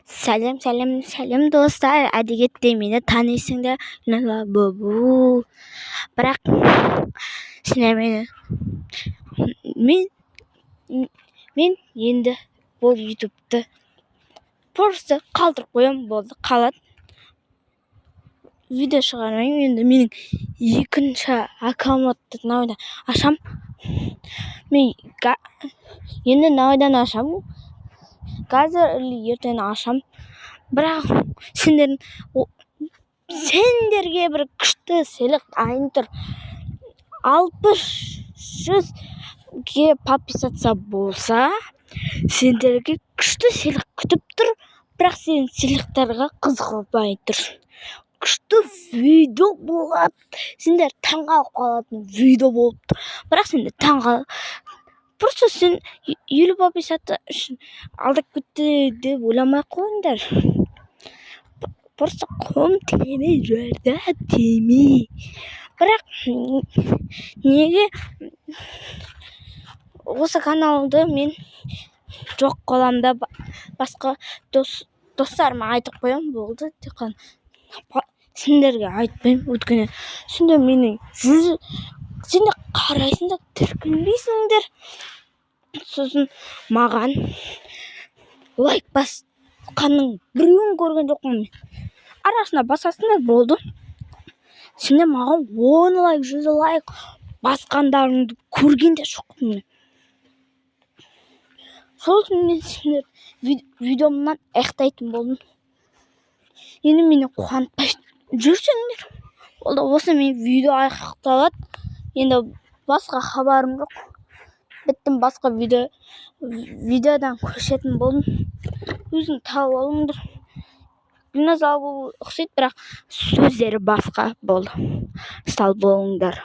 Сәлем достар, әдегетте мені танисыңдар, бұ. Бірақ сендер мен енді бұл ютубты просто қалдырып қоям, болды, қалады. Видео шығармаймын. Енді менің екінші аккаунтты мынаудан ашам. Мен енді мынаудан ашам. Қазір ертең ашам. Бірақ сендерге бір күшті сыйлық дайын тұр. 60-100-ге подписаться болса, сендерге күшті сыйлық күтіп тұр. Бірақ сен сыйлықтарға қызықпай тұр. Күшті видео болады. Сендер таңғалып қалатын видео болып тұр. Бірақ сендер просто сен 50 подписаться үшін алдап кетті деп ойламай қойыңдар. Просто қом тиме, жерді тиме. Бірақ неге осы каналды мен жоқ қоламда басқа достарыма айтып қоям, болды. Сендерге айтпаймын, өйткені сендер мені сендер қарайсыңдар, тіркілмейсіңдер. Сосын маған лайк басқанның біреуін көрген жоқпын мен. Арасына басасыңдар, болды. Сендер маған 10 лайк, 100 лайк басқандарыңды көрген де жоқпын мен. Сол үшін мен сендер видеомнан аяқтайтын болдым. Енді мені қуантпай жүрсеңдер, болды. Осы мен видео аяқталады. Енді басқа хабарым жоқ. Біттім, басқа видеодан көрсететін болдым. Өзің тауып алыңдар. Динозавр ұқсайды, бірақ сөздері басқа болды. Сау болыңдар.